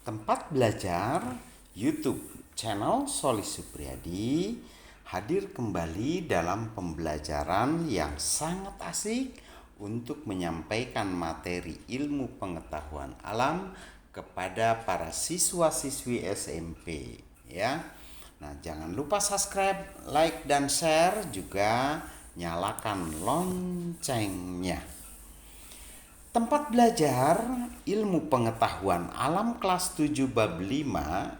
Tempat belajar YouTube channel Soli Supriyadi hadir kembali dalam pembelajaran yang sangat asik untuk menyampaikan materi ilmu pengetahuan alam kepada para siswa-siswi SMP ya. Nah, jangan lupa subscribe, like dan share, juga nyalakan loncengnya. Tempat belajar ilmu pengetahuan alam kelas 7 bab 5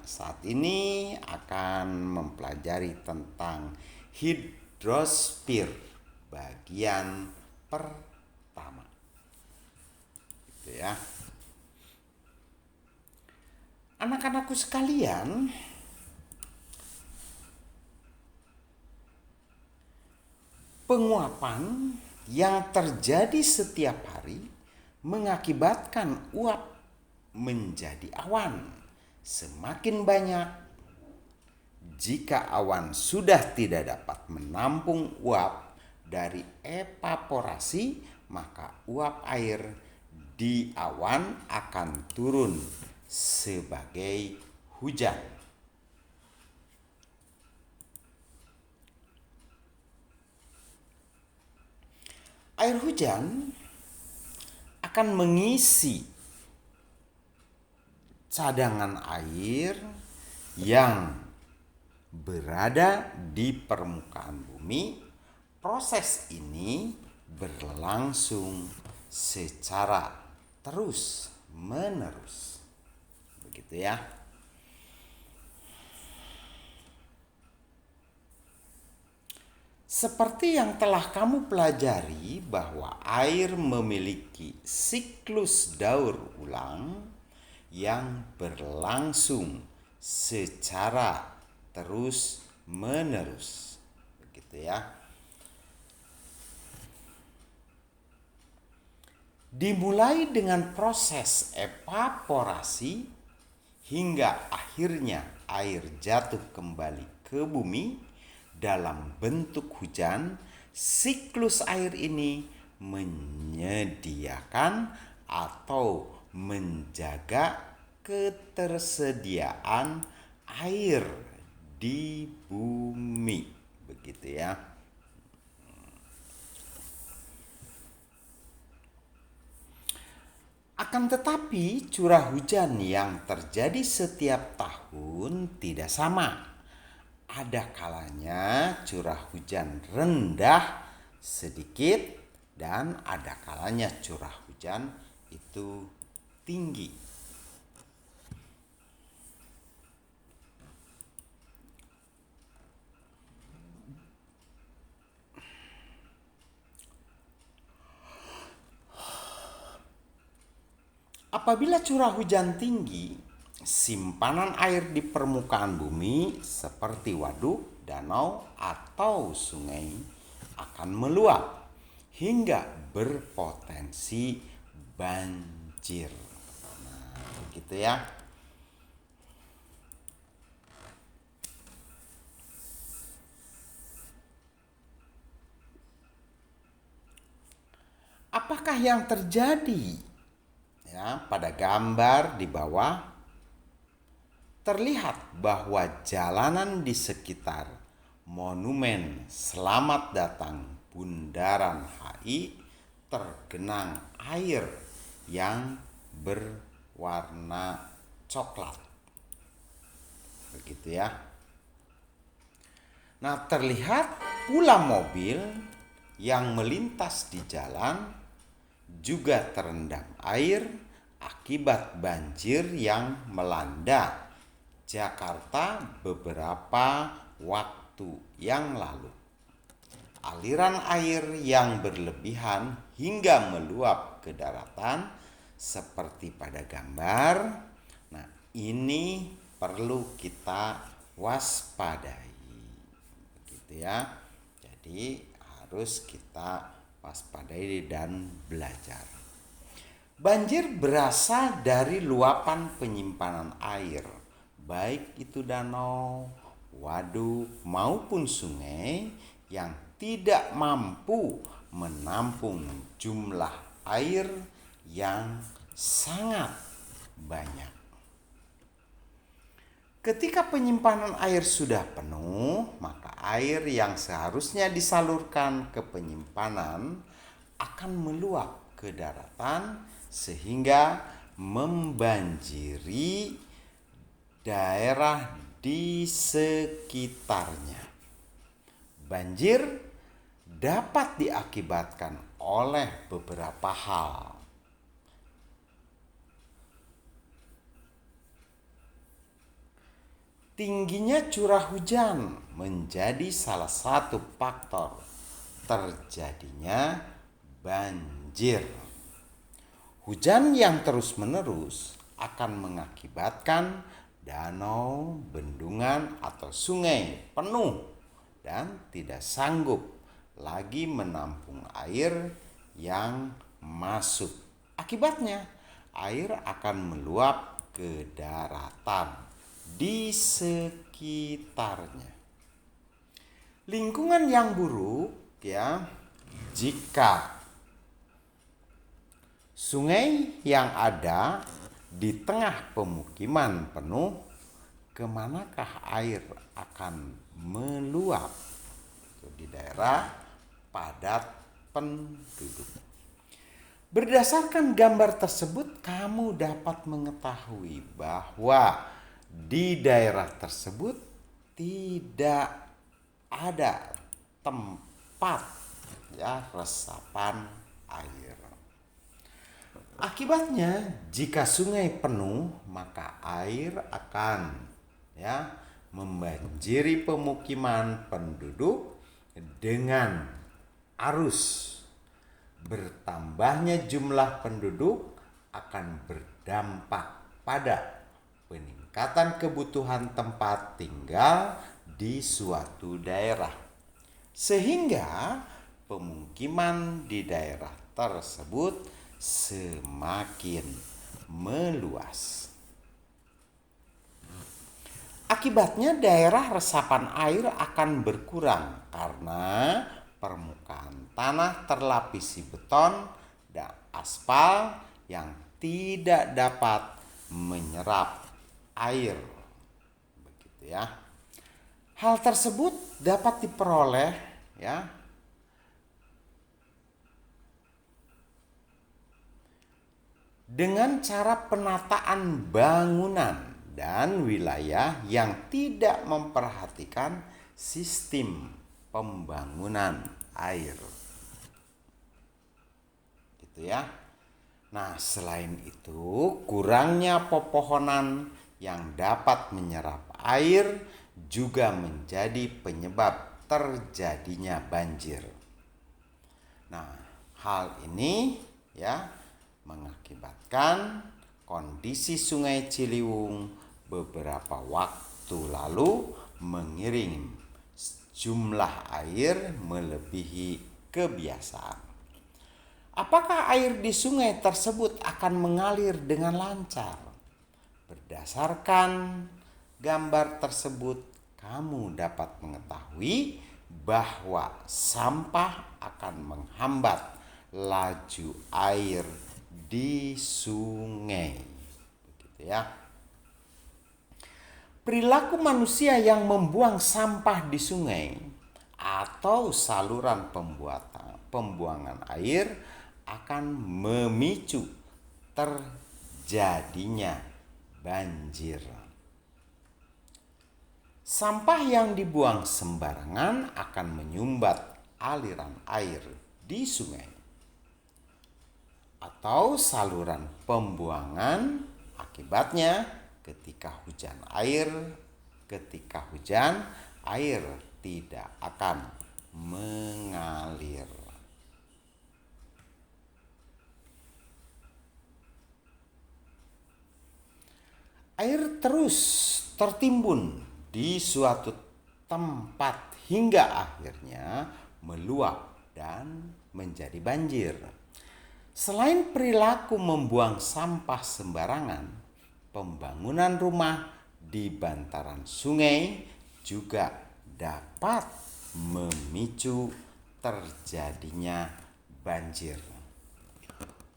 saat ini akan mempelajari tentang hidrosfer bagian pertama. Gitu ya. Anak-anakku sekalian, penguapan yang terjadi setiap hari mengakibatkan uap menjadi awan semakin banyak. Jika awan sudah tidak dapat menampung uap dari evaporasi, maka uap air di awan akan turun sebagai hujan. Air hujan akan mengisi cadangan air yang berada di permukaan bumi. Proses ini berlangsung secara terus-menerus. Begitu ya. Seperti yang telah kamu pelajari bahwa air memiliki siklus daur ulang yang berlangsung secara terus-menerus. Begitu ya. Dimulai dengan proses evaporasi hingga akhirnya air jatuh kembali ke bumi dalam bentuk hujan. Siklus air ini menyediakan atau menjaga ketersediaan air di bumi. Begitu ya. Akan tetapi curah hujan yang terjadi setiap tahun tidak sama. Ada kalanya curah hujan rendah sedikit dan ada kalanya curah hujan itu tinggi. Apabila curah hujan tinggi, simpanan air di permukaan bumi seperti waduk, danau, atau sungai akan meluap hingga berpotensi banjir. Nah, begitu ya. Apakah yang terjadi? Ya, pada gambar di bawah terlihat bahwa jalanan di sekitar monumen Selamat Datang Bundaran HI tergenang air yang berwarna coklat. Begitu ya. Nah, terlihat pula mobil yang melintas di jalan juga terendam air akibat banjir yang melanda Jakarta beberapa waktu yang lalu. Aliran air yang berlebihan hingga meluap ke daratan seperti pada gambar. Nah, ini perlu kita waspadai. Begitu ya. Jadi harus kita waspadai dan belajar. Banjir berasal dari luapan penyimpanan air, baik itu danau, waduk maupun sungai yang tidak mampu menampung jumlah air yang sangat banyak. Ketika penyimpanan air sudah penuh, maka air yang seharusnya disalurkan ke penyimpanan akan meluap ke daratan sehingga membanjiri daerah di sekitarnya. Banjir dapat diakibatkan oleh beberapa hal. Tingginya curah hujan menjadi salah satu faktor terjadinya banjir. Hujan yang terus-menerus akan mengakibatkan danau, bendungan, atau sungai penuh dan tidak sanggup lagi menampung air yang masuk. Akibatnya, air akan meluap ke daratan di sekitarnya. Lingkungan yang buruk jika sungai yang ada di tengah pemukiman penuh, kemanakah air akan meluap? Di daerah padat penduduk. Berdasarkan gambar tersebut, kamu dapat mengetahui bahwa di daerah tersebut tidak ada tempat resapan air. Akibatnya, jika sungai penuh, maka air akan membanjiri pemukiman penduduk dengan arus. Bertambahnya jumlah penduduk akan berdampak pada peningkatan kebutuhan tempat tinggal di suatu daerah, sehingga pemukiman di daerah tersebut semakin meluas. Akibatnya daerah resapan air akan berkurang karena permukaan tanah terlapisi beton dan aspal yang tidak dapat menyerap air. Begitu ya. Hal tersebut dapat diperoleh dengan cara penataan bangunan dan wilayah yang tidak memperhatikan sistem pembangunan air. Gitu ya. Nah, selain itu, kurangnya pepohonan yang dapat menyerap air juga menjadi penyebab terjadinya banjir. Nah, hal ini mengakibatkan kondisi Sungai Ciliwung beberapa waktu lalu mengirim jumlah air melebihi kebiasaan. Apakah air di sungai tersebut akan mengalir dengan lancar? Berdasarkan gambar tersebut, kamu dapat mengetahui bahwa sampah akan menghambat laju air di sungai. Begitu ya. Perilaku manusia yang membuang sampah di sungai atau saluran pembuangan air akan memicu terjadinya banjir. Sampah yang dibuang sembarangan akan menyumbat aliran air di sungai atau saluran pembuangan. Akibatnya ketika hujan air tidak akan mengalir. Air terus tertimbun di suatu tempat hingga akhirnya meluap dan menjadi banjir. Selain perilaku membuang sampah sembarangan, pembangunan rumah di bantaran sungai juga dapat memicu terjadinya banjir.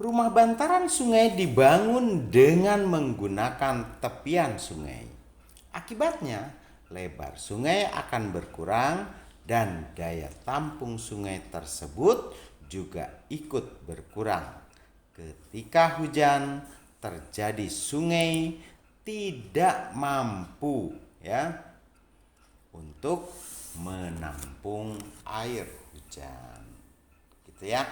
Rumah bantaran sungai dibangun dengan menggunakan tepian sungai Akibatnya, lebar sungai akan berkurang dan daya tampung sungai tersebut juga ikut berkurang. Ketika hujan terjadi, sungai tidak mampu untuk menampung air hujan. Gitu ya.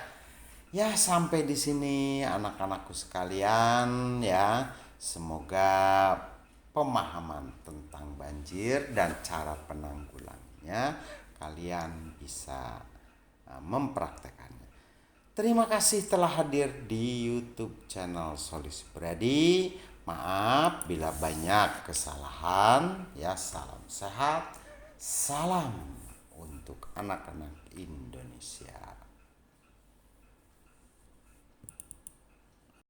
Ya, sampai di sini anak-anakku sekalian ya. Semoga pemahaman tentang banjir dan cara penanggulangannya kalian bisa mempraktekannya. Terima kasih telah hadir di YouTube channel Solis Brady. Maaf bila banyak kesalahan ya. Salam sehat, salam untuk anak-anak Indonesia.